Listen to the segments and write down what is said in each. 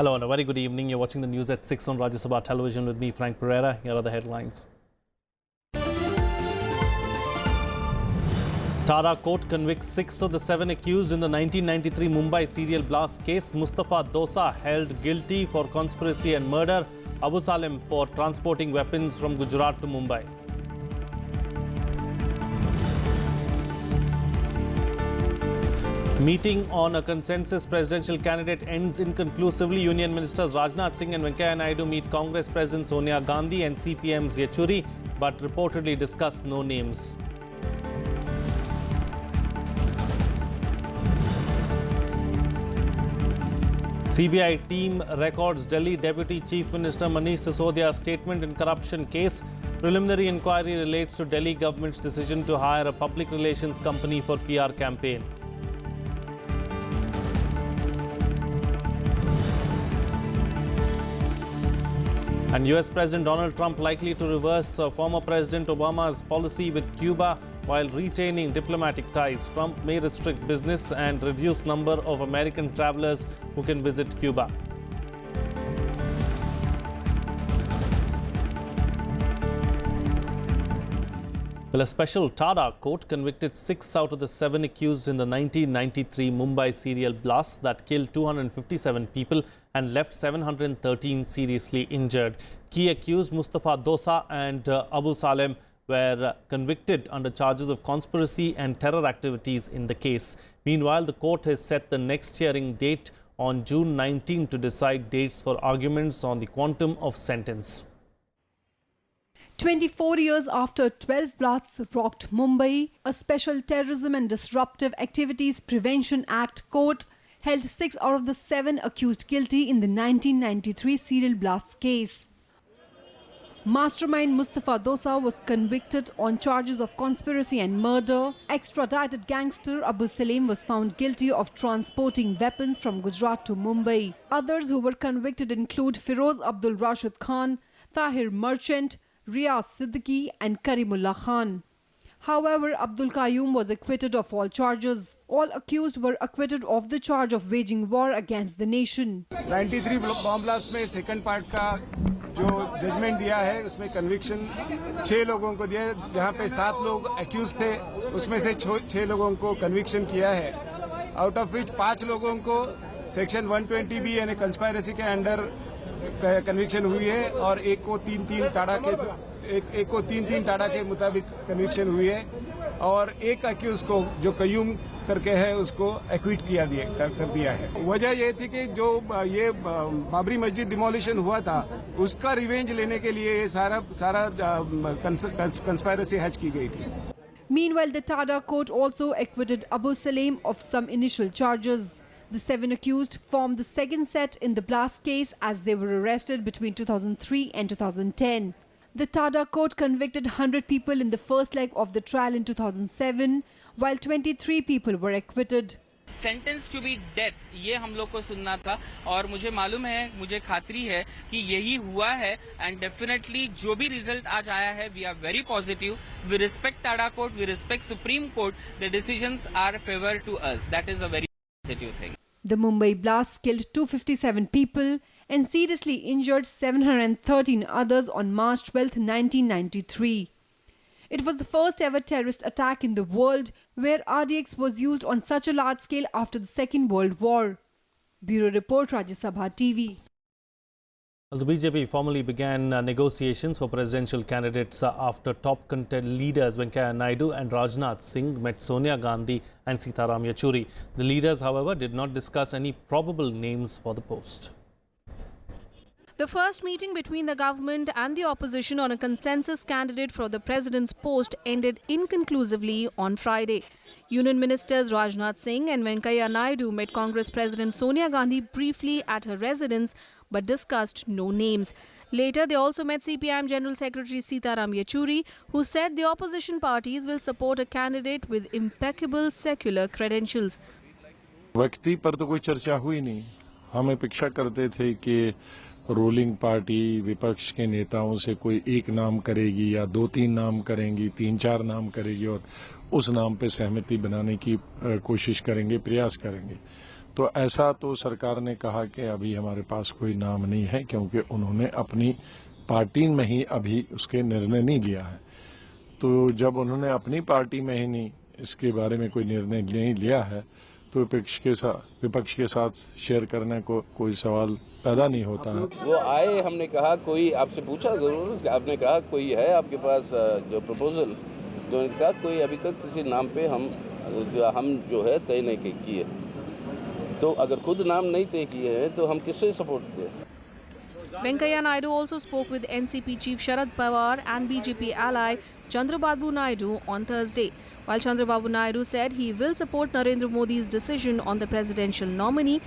Hello and a very good evening. You're watching the news at 6 on Rajya Sabha television with me, Frank Pereira. Here are the headlines. Tara court convicts 6 of the 7 accused in the 1993 Mumbai serial blast case. Mustafa Dosa held guilty for conspiracy and murder. Abu Salim for transporting weapons from Gujarat to Mumbai. Meeting on a consensus presidential candidate ends inconclusively. Union Ministers Rajnath Singh and Venkaiah Naidu meet Congress President Sonia Gandhi and CPM's Yechuri, but reportedly discuss no names. CBI team records Delhi Deputy Chief Minister Manish Sisodia's statement in corruption case. Preliminary inquiry relates to Delhi government's decision to hire a public relations company for PR campaign. And US President Donald Trump likely to reverse former President Obama's policy with Cuba while retaining diplomatic ties. Trump may restrict business and reduce number of American travelers who can visit Cuba. Well, a special Tara court convicted 6 out of the 7 accused in the 1993 Mumbai serial blast that killed 257 people and left 713 seriously injured. Key accused Mustafa Dosa and Abu Salim were convicted under charges of conspiracy and terror activities in the case. Meanwhile, the court has set the next hearing date on June 19 to decide dates for arguments on the quantum of sentence. 24 years after 12 blasts rocked Mumbai, a Special Terrorism and Disruptive Activities Prevention Act court held 6 out of the 7 accused guilty in the 1993 serial blast case. Mastermind Mustafa Dosa was convicted on charges of conspiracy and murder. Extradited gangster Abu Salim was found guilty of transporting weapons from Gujarat to Mumbai. Others who were convicted include Firoz Abdul Rashid Khan, Tahir Merchant, Riyaz Siddiqui and Karimullah Khan. However, Abdul Qayyum was acquitted of all charges. All accused were acquitted of the charge of waging war against the nation. 93 bomb blast में second part का जो judgement दिया है उसमें conviction 6 लोगों को दिया है, जहां पे 7 लोग एक्यूज थे, उसमें से 6 लोगों को कन्विक्शन किया है, आउट ऑफ विच 5 लोगों को सेक्शन 120 बी यानी कंस्पायरेसी के अंडर कन्विक्शन हुई है और एक को 3-3 टाड़ा के मुताबिक कन्विक्शन हुई है और एक अक्यूज को जो कयूम करके है उसको एक्विट कर दिया है। वजह ये थी कि जो ये बाबरी मस्जिद डिमोलिशन हुआ था उसका रिवेंज लेने के लिए ये सारा कंस्पायरेसी हैच की गई थी। Meanwhile, the Tada court also acquitted Abu Salim of some initial charges. The 7 accused formed the second set in the blast case as they were arrested between 2003 and 2010. The Tada court convicted 100 people in the first leg of the trial in 2007, while 23 people were acquitted. Sentence to be death ये हम लोग को सुनना था और मुझे मालूम है, मुझे खातरी है कि यही हुआ है एंड डेफिनेटली जो भी रिजल्ट आज आया है we are very positive. We respect TADA court, we respect supreme court. The decisions are favour to us. That is a very positive thing. The Mumbai blast killed 257 people and seriously injured 713 others on March 12, 1993. It was the first ever terrorist attack in the world where RDX was used on such a large scale after the Second World War. Bureau Report, Rajya Sabha TV. Well, the BJP formally began negotiations for presidential candidates after top contest leaders Venkaiah Naidu and Rajnath Singh met Sonia Gandhi and Sitaram Yechuri. The leaders, however, did not discuss any probable names for the post. The first meeting between the government and the opposition on a consensus candidate for the president's post ended inconclusively on Friday. Union Ministers Rajnath Singh and Venkaiah Naidu met Congress President Sonia Gandhi briefly at her residence but discussed no names. Later, they also met CPIM General Secretary Sitaram Yechuri, who said the opposition parties will support a candidate with impeccable secular credentials. व्यक्ति पर तो कोई चर्चा हुई नहीं. हम अपेक्षा करते थे कि रूलिंग पार्टी विपक्ष के नेताओं से कोई एक नाम करेगी या 2-3 नाम करेंगी, 3-4 नाम करेगी और उस नाम पे सहमति बनाने की कोशिश करेंगे, प्रयास करेंगे. तो ऐसा तो सरकार ने कहा कि अभी हमारे पास कोई नाम नहीं है, क्योंकि उन्होंने अपनी पार्टी में ही अभी उसके निर्णय नहीं लिया है। तो जब उन्होंने अपनी पार्टी में ही नहीं इसके बारे में कोई निर्णय नहीं लिया है, तो विपक्ष के साथ शेयर करने को कोई सवाल पैदा नहीं होता है। वो आए, हमने कहा कोई, आपसे पूछा जरूर, आपने कहा कोई है आपके पास जो प्रपोजल, तो कहा कोई अभी तक किसी नाम पे हम जो है तय नहीं किए। तो अगर खुद नाम नहीं तय किए हैं तो हम किससे सपोर्ट दें? Venkaiah Naidu also spoke with NCP Chief Sharad Pawar and BJP ally Chandrababu Naidu on Thursday. While Chandrababu Naidu said he will support Narendra Modi's decision on the presidential nominee,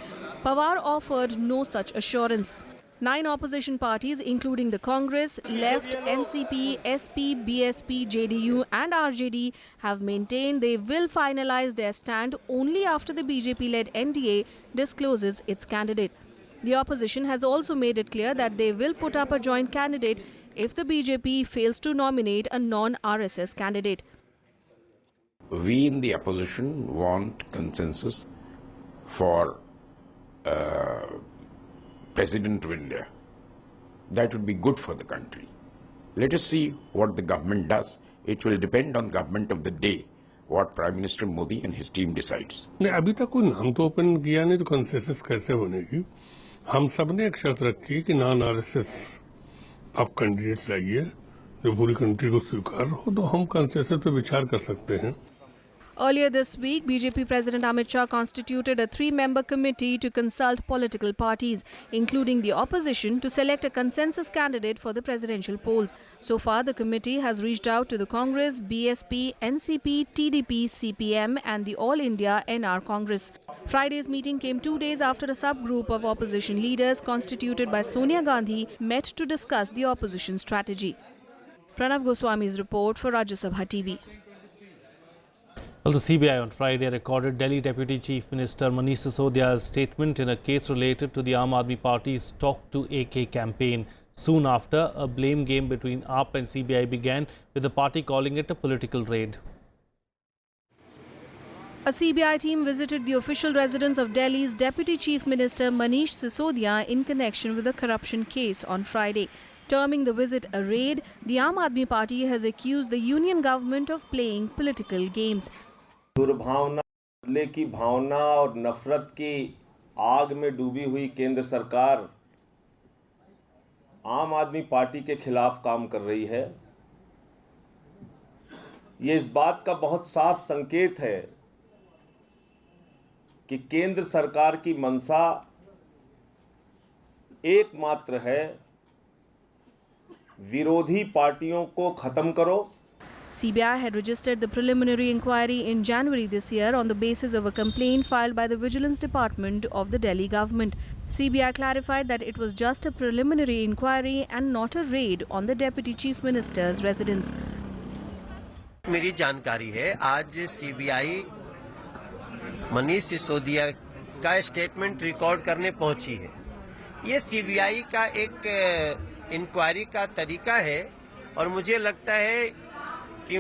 Pawar offered no such assurance. 9 opposition parties, including the Congress, Left, NCP, SP, BSP, JDU and RJD, have maintained they will finalize their stand only after the BJP-led NDA discloses its candidate. The opposition has also made it clear that they will put up a joint candidate if the BJP fails to nominate a non-RSS candidate. We in the opposition want consensus for President of India. That would be good for the country. Let us see what the government does. It will depend on government of the day, what Prime Minister Modi and his team decides. नहीं, अभी तक कोई नाम तो open किया नहीं, तो consensus कैसे बनेगी? हम सब ने एक शर्त रखी कि नॉन आरएसएस आप कैंडिडेट लाइए जो पूरी कंट्री को स्वीकार हो, तो हम कंसेंसस पे विचार कर सकते हैं। Earlier this week, BJP President Amit Shah constituted a 3-member committee to consult political parties, including the opposition, to select a consensus candidate for the presidential polls. So far, the committee has reached out to the Congress, BSP, NCP, TDP, CPM and the All India NR Congress. Friday's meeting came 2 days after a subgroup of opposition leaders constituted by Sonia Gandhi met to discuss the opposition strategy. Pranav Goswami's report for Rajya Sabha TV. Well, the CBI on Friday recorded Delhi Deputy Chief Minister Manish Sisodia's statement in a case related to the Aam Aadmi Party's Talk to AK campaign. Soon after, a blame game between AAP and CBI began, with the party calling it a political raid. A CBI team visited the official residence of Delhi's Deputy Chief Minister Manish Sisodia in connection with a corruption case on Friday. Terming the visit a raid, the Aam Aadmi Party has accused the union government of playing political games. दुर्भावना, बदले की भावना और नफरत की आग में डूबी हुई केंद्र सरकार आम आदमी पार्टी के खिलाफ काम कर रही है। ये इस बात का बहुत साफ संकेत है कि केंद्र सरकार की मंशा एकमात्र है, विरोधी पार्टियों को खत्म करो। CBI had registered the preliminary inquiry in January this year on the basis of a complaint filed by the Vigilance Department of the Delhi government. CBI clarified that it was just a preliminary inquiry and not a raid on the Deputy Chief Minister's residence. मेरी जानकारी है, आज CBI Manish Sisodia का statement record करने पहुंची है। ये CBI का एक इंक्वायरी का तरीका है और मुझे लगता है कि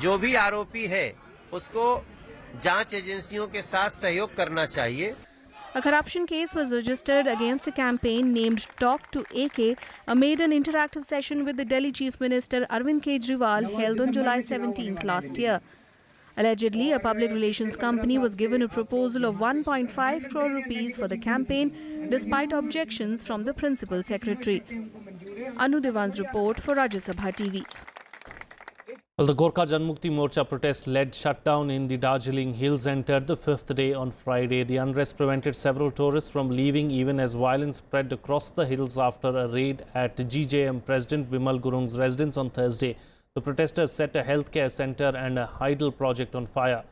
जो भी आरोपी है उसको जांच एजेंसियों के साथ सहयोग करना चाहिए। A corruption case was registered against a campaign named Talk to AK amid an interactive session with the Delhi Chief Minister Arvind Kejriwal held on July 17th last year. Allegedly, a public relations company was given a proposal of 1.5 crore rupees for the campaign despite objections from the principal secretary. Anu Devan's report for Rajya Sabha TV. Well, the Gorkha Janmukti Morcha protest-led shutdown in the Darjeeling Hills entered the 5th day on Friday. The unrest prevented several tourists from leaving even as violence spread across the hills after a raid at GJM President Bimal Gurung's residence on Thursday. The protesters set a healthcare centre and a hydel project on fire.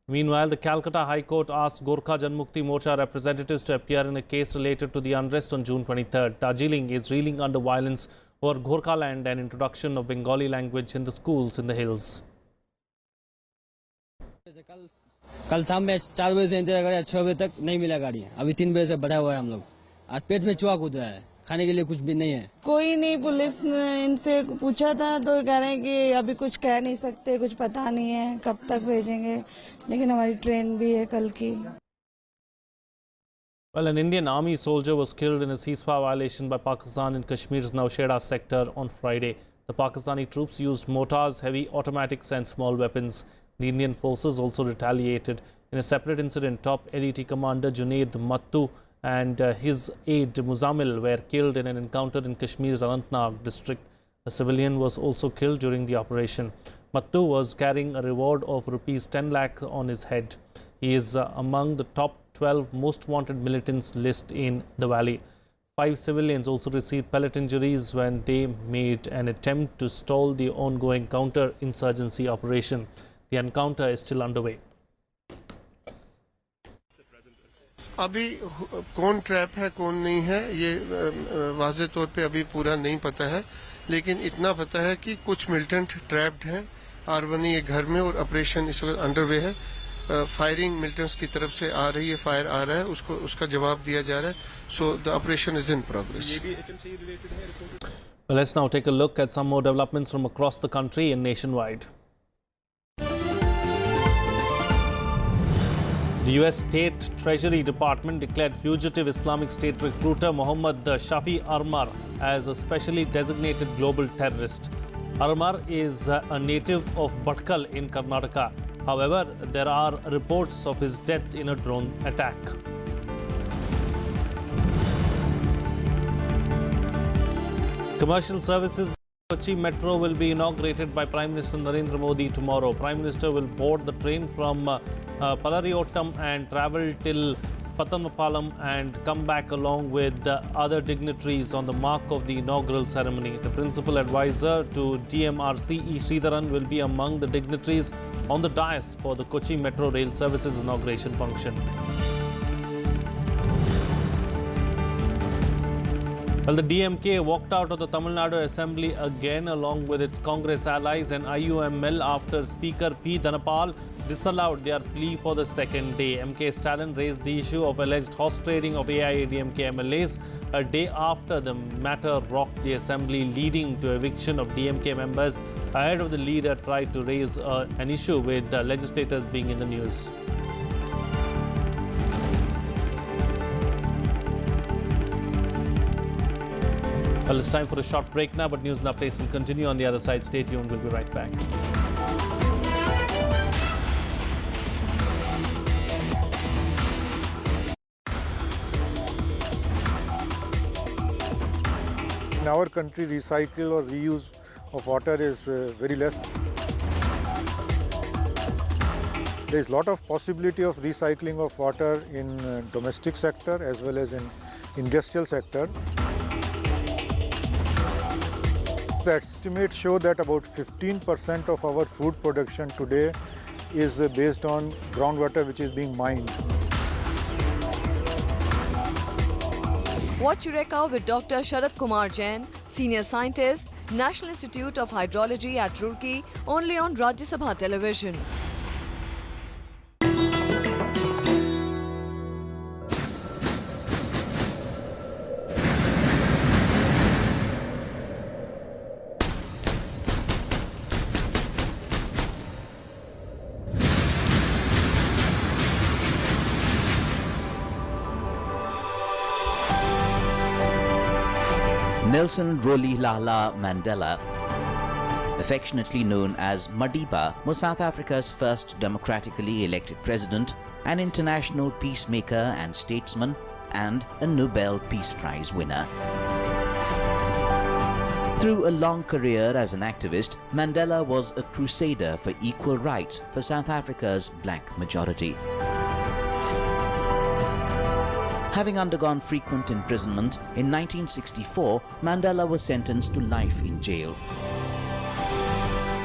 Meanwhile, the Calcutta High Court asked Gorkha Janmukti Morcha representatives to appear in a case related to the unrest on June 23rd. Darjeeling is reeling under violence over Gorkha land and introduction of Bengali language in the schools in the hills. कल शाम में 4 बजे से इंतजार करें, 6 बजे तक नहीं मिला गाड़ी। अभी 3 बजे से बढ़ा हुआ है हम लोग। आज पेट में चूहा कूद रहा है, खाने के लिए कुछ भी नहीं है। कोई नहीं, पुलिस ने इनसे पूछा था तो कह रहे हैं कि अभी कुछ कह नहीं सकते, कुछ पता नहीं है कब तक भेजेंगे, लेकिन हमारी ट्रेन भी है कल की। Well, an Indian army soldier was killed in a ceasefire violation by Pakistan in Kashmir's Nowshera sector on Friday. The Pakistani troops used mortars, heavy automatics and small weapons. The Indian forces also retaliated. In a separate incident, top LET commander Junaid Mattu and his aide Muzammil were killed in an encounter in Kashmir's Anantnag district. A civilian was also killed during the operation. Mattu was carrying a reward of rupees 10 lakh on his head. He is among the top 12 most wanted militants list in the valley. 5 civilians also received pellet injuries when they made an attempt to stall the ongoing counter-insurgency operation. The encounter is still underway. अभी कौन trap है कौन नहीं है ये वाज़े तौर पे अभी पूरा नहीं पता है, लेकिन इतना पता है कि कुछ मिलिटेंट ट्रैप्ड हैं आरवनी एक घर में और ऑपरेशन इस वक्त अंडरवे है. फायरिंग मिलिटेंट्स की तरफ से आ रही है, फायर आ रहा है, उसका जवाब दिया जा रहा है. So the operation is in progress. Well, let's now take a look at some more developments from across the country and nationwide. The US State Treasury Department declared fugitive Islamic State recruiter Mohammad Shafi Armar as a specially designated global terrorist. Armar is a native of Bhatkal in Karnataka. However, there are reports of his death in a drone attack. Commercial services Kochi Metro will be inaugurated by Prime Minister Narendra Modi tomorrow. Prime Minister will board the train from Palariyottam and travel till Patanapalam and come back along with other dignitaries on the mark of the inaugural ceremony. The principal advisor to DMRC E. Sridharan will be among the dignitaries on the dais for the Kochi Metro Rail Services inauguration function. Well, the DMK walked out of the Tamil Nadu Assembly again along with its Congress allies and IUML after Speaker P. Dhanapal disallowed their plea for the second day. MK Stalin raised the issue of alleged horse trading of AIADMK MLAs a day after the matter rocked the assembly, leading to eviction of DMK members ahead of the leader tried to raise an issue with legislators being in the news. Well, it's time for a short break now, but news and updates will continue on the other side. Stay tuned. We'll be right back. In our country, recycle or reuse of water is very less. There is a lot of possibility of recycling of water in domestic sector as well as in industrial sector. The estimates show that about 15% of our food production today is based on groundwater which is being mined. Watch Eureka with Dr. Sharat Kumar Jain, Senior Scientist, National Institute of Hydrology at Roorkee, only on Rajya Sabha television. Nelson Rolihlahla Mandela, affectionately known as Madiba, was South Africa's first democratically elected president, an international peacemaker and statesman, and a Nobel Peace Prize winner. Through a long career as an activist, Mandela was a crusader for equal rights for South Africa's black majority. Having undergone frequent imprisonment, in 1964, Mandela was sentenced to life in jail.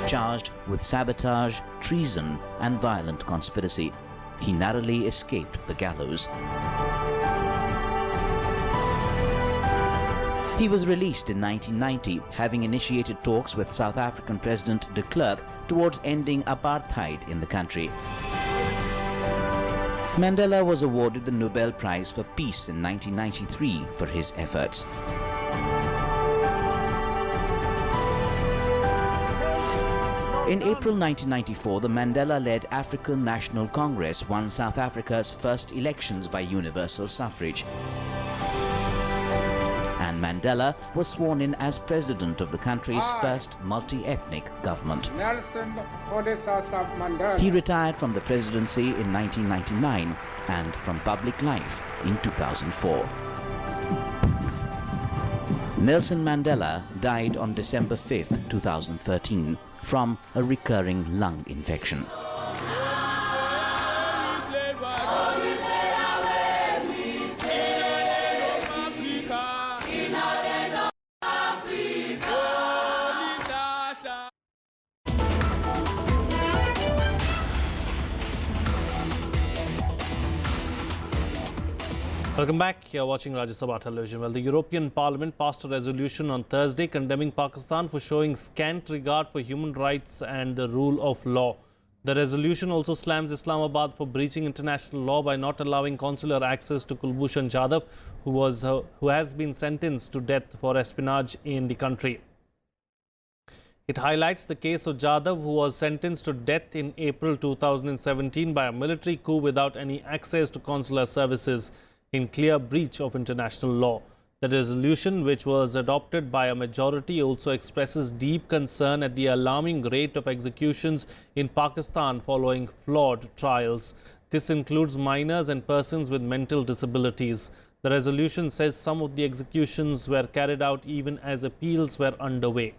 Charged with sabotage, treason, and violent conspiracy, he narrowly escaped the gallows. He was released in 1990, having initiated talks with South African President de Klerk towards ending apartheid in the country. Mandela was awarded the Nobel Prize for Peace in 1993 for his efforts. In April 1994, the Mandela-led African National Congress won South Africa's first elections by universal suffrage. And Mandela was sworn in as president of the country's first multi-ethnic government. He retired from the presidency in 1999 and from public life in 2004. Nelson Mandela died on December 5, 2013 from a recurring lung infection. Welcome back. You're watching Rajya Sabha television. Well, the European Parliament passed a resolution on Thursday condemning Pakistan for showing scant regard for human rights and the rule of law. The resolution also slams Islamabad for breaching international law by not allowing consular access to Kulbhushan Jadhav, who has been sentenced to death for espionage in the country. It highlights the case of Jadhav, who was sentenced to death in April 2017 by a military coup without any access to consular services, in clear breach of international law. The resolution, which was adopted by a majority, also expresses deep concern at the alarming rate of executions in Pakistan following flawed trials. This includes minors and persons with mental disabilities. The resolution says some of the executions were carried out even as appeals were underway.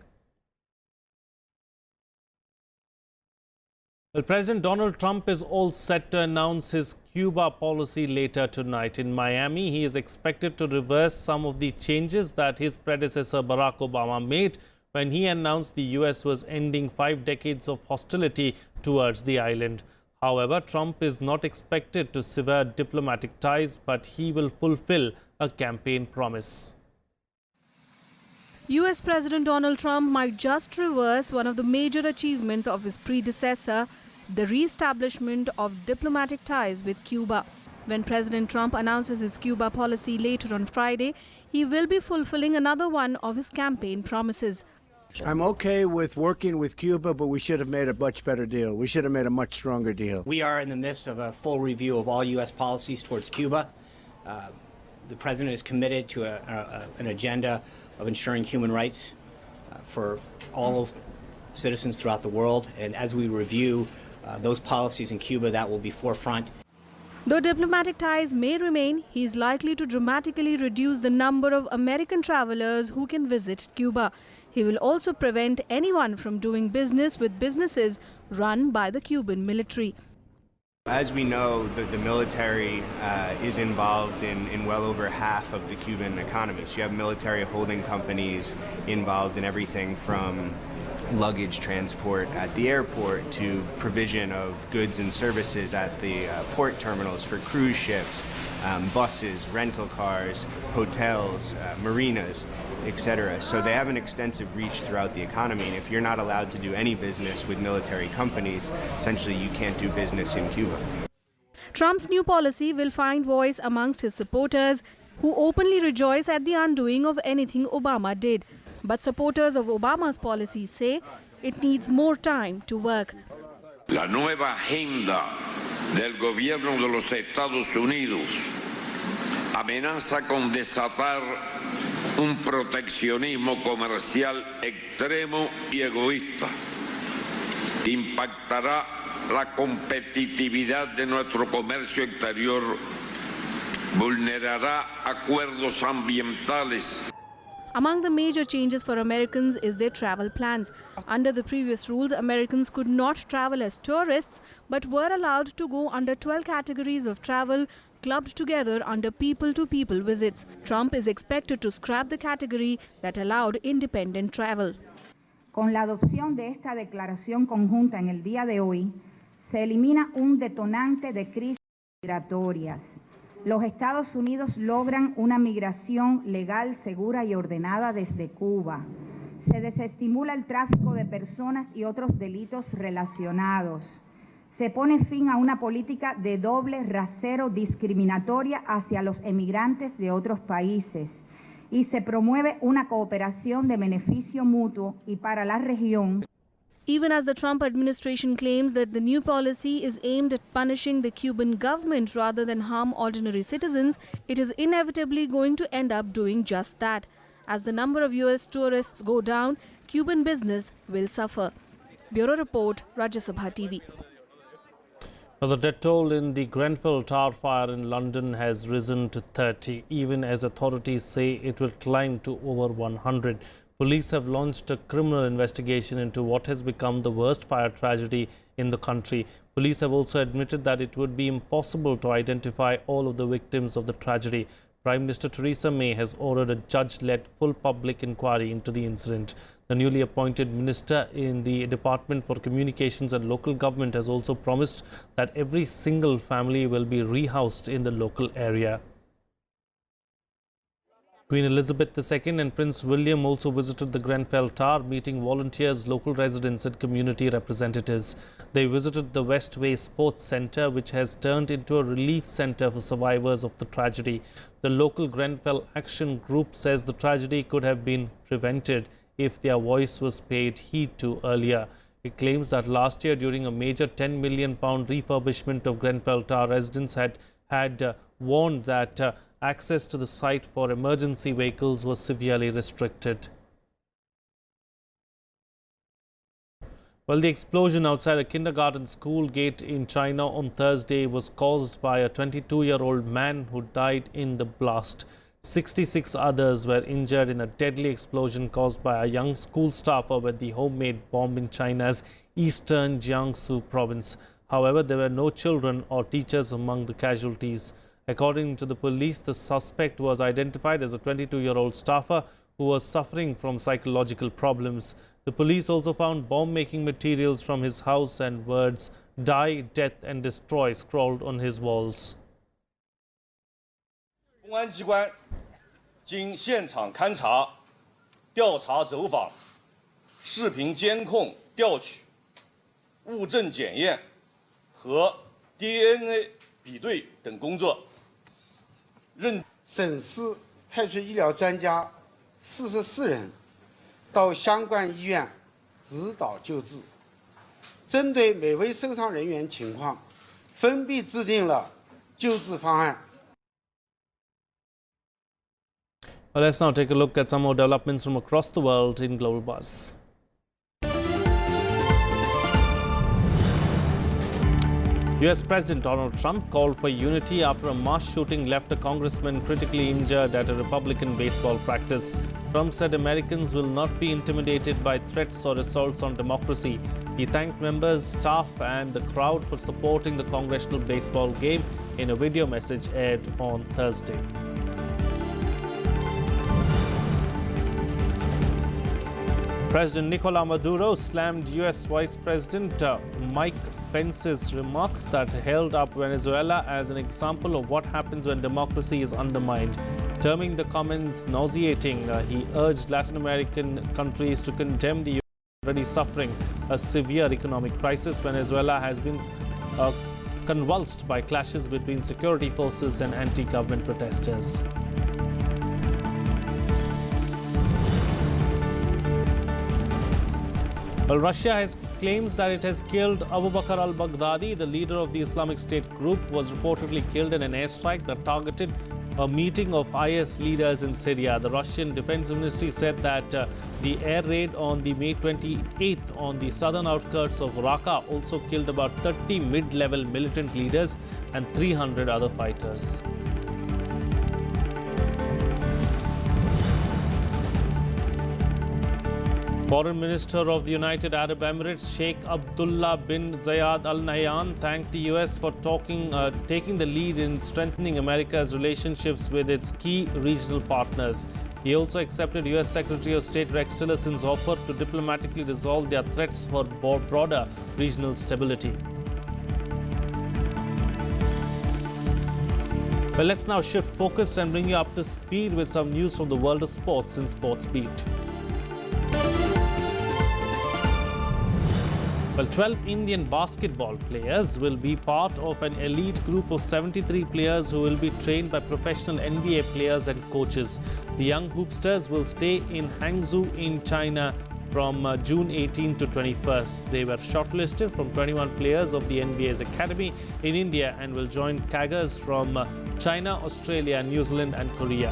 Well, President Donald Trump is all set to announce his Cuba policy later tonight. In Miami, he is expected to reverse some of the changes that his predecessor Barack Obama made when he announced the U.S. was ending 5 decades of hostility towards the island. However, Trump is not expected to sever diplomatic ties, but he will fulfill a campaign promise. US President Donald Trump might just reverse one of the major achievements of his predecessor, the re-establishment of diplomatic ties with Cuba. When President Trump announces his Cuba policy later on Friday, he will be fulfilling another one of his campaign promises. I'm okay with working with Cuba, but we should have made a much better deal. We should have made a much stronger deal. We are in the midst of a full review of all U.S. policies towards Cuba. The President is committed to an agenda of ensuring human rights for all citizens throughout the world. And as we review those policies in Cuba, that will be forefront. Though diplomatic ties may remain, he is likely to dramatically reduce the number of American travelers who can visit Cuba. He will also prevent anyone from doing business with businesses run by the Cuban military. As we know, the military is involved in well over half of the Cuban economy. So you have military holding companies involved in everything from luggage transport at the airport to provision of goods and services at the port terminals for cruise ships, buses, rental cars, hotels, marinas, etc. So they have an extensive reach throughout the economy, and if you're not allowed to do any business with military companies, essentially you can't do business in Cuba. Trump's new policy will find voice amongst his supporters, who openly rejoice at the undoing of anything Obama did. But supporters of Obama's policy say it needs more time to work. La nueva agenda del gobierno de los Estados Unidos amenaza con desatar un proteccionismo comercial extremo y egoísta. Impactará la competitividad de nuestro comercio exterior, vulnerará acuerdos ambientales. Among the major changes for Americans is their travel plans. Under the previous rules, Americans could not travel as tourists, but were allowed to go under 12 categories of travel clubbed together under people-to-people visits. Trump is expected to scrap the category that allowed independent travel. Con la adopción de esta declaración conjunta en el día de hoy, se elimina un detonante de crisis migratorias. Los Estados Unidos logran una migración legal, segura y ordenada desde Cuba. Se desestimula el tráfico de personas y otros delitos relacionados. Se pone fin a una política de doble rasero discriminatoria hacia los emigrantes de otros países y se promueve una cooperación de beneficio mutuo y para la región. Even as the Trump administration claims that the new policy is aimed at punishing the Cuban government rather than harm ordinary citizens, it is inevitably going to end up doing just that. As the number of US tourists go down, Cuban business will suffer. Bureau Report, Rajya Sabha TV. Well, the death toll in the Grenfell Tower fire in London has risen to 30, even as authorities say it will climb to over 100. Police have launched a criminal investigation into what has become the worst fire tragedy in the country. Police have also admitted that it would be impossible to identify all of the victims of the tragedy. Prime Minister Theresa May has ordered a judge-led full public inquiry into the incident. The newly appointed minister in the Department for Communications and Local Government has also promised that every single family will be rehoused in the local area. Queen Elizabeth II and Prince William also visited the Grenfell Tower, meeting volunteers, local residents and community representatives. They visited the Westway Sports Centre, which has turned into a relief centre for survivors of the tragedy. The local Grenfell Action Group says the tragedy could have been prevented if their voice was paid heed to earlier. It claims that last year, during a major £10 million refurbishment of Grenfell Tower, residents had warned that access to the site for emergency vehicles was severely restricted. Well, the explosion outside a kindergarten school gate in China on Thursday was caused by a 22-year-old man who died in the blast. 66 others were injured in a deadly explosion caused by a young school staffer with the homemade bomb in China's eastern Jiangsu province. However, there were no children or teachers among the casualties. According to the police, the suspect was identified as a 22-year-old staffer who was suffering from psychological problems. The police also found bomb-making materials from his house and words "Die, death and destroy" scrawled on his walls. 公安机关经现场勘查、调查走访、视频监控调取、物证检验和 DNA 比对等工作，省市派出医疗专家44人到相关医院指导救治，针对每位受伤人员情况，分别制定了救治方案。 Well, let's now take a look at some more developments from across the world in Global Buzz. US President Donald Trump called for unity after a mass shooting left a congressman critically injured at a Republican baseball practice. Trump said Americans will not be intimidated by threats or assaults on democracy. He thanked members, staff and the crowd for supporting the congressional baseball game in a video message aired on Thursday. President Nicolas Maduro slammed US Vice President Mike Pence's remarks that held up Venezuela as an example of what happens when democracy is undermined. Terming the comments nauseating, he urged Latin American countries to condemn the US already suffering a severe economic crisis. Venezuela has been convulsed by clashes between security forces and anti-government protesters. Well, Russia claims that it has killed Abu Bakr al-Baghdadi. The leader of the Islamic State group was reportedly killed in an airstrike that targeted a meeting of IS leaders in Syria. The Russian Defense Ministry said that the air raid on the May 28th on the southern outskirts of Raqqa also killed about 30 mid-level militant leaders and 300 other fighters. Foreign Minister of the United Arab Emirates Sheikh Abdullah bin Zayed Al Nahyan thanked the US for taking the lead in strengthening America's relationships with its key regional partners. He also accepted US Secretary of State Rex Tillerson's offer to diplomatically resolve their threats for broader regional stability. Well, let's now shift focus and bring you up to speed with some news from the world of sports in Sports Beat. Well, 12 Indian basketball players will be part of an elite group of 73 players who will be trained by professional NBA players and coaches. The young hoopsters will stay in Hangzhou in China from June 18 to 21st. They were shortlisted from 21 players of the NBA's academy in India and will join Kaggers from China, Australia, New Zealand and Korea.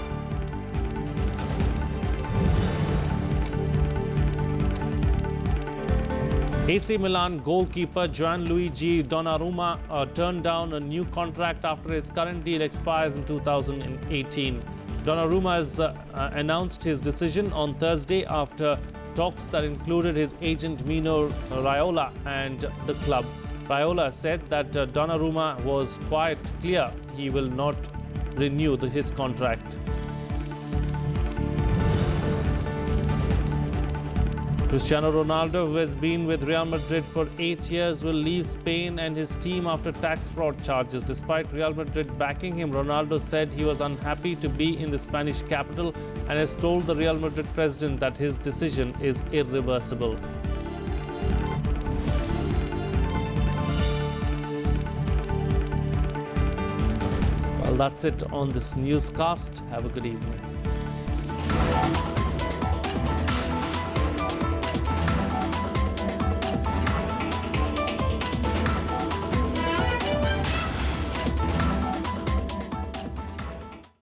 AC Milan goalkeeper Gianluigi Donnarumma turned down a new contract after his current deal expires in 2018. Donnarumma has announced his decision on Thursday after talks that included his agent Mino Raiola and the club. Raiola said that Donnarumma was quite clear he will not renew his contract. Cristiano Ronaldo, who has been with Real Madrid for 8 years, will leave Spain and his team after tax fraud charges. Despite Real Madrid backing him, Ronaldo said he was unhappy to be in the Spanish capital and has told the Real Madrid president that his decision is irreversible. Well, that's it on this newscast. Have a good evening.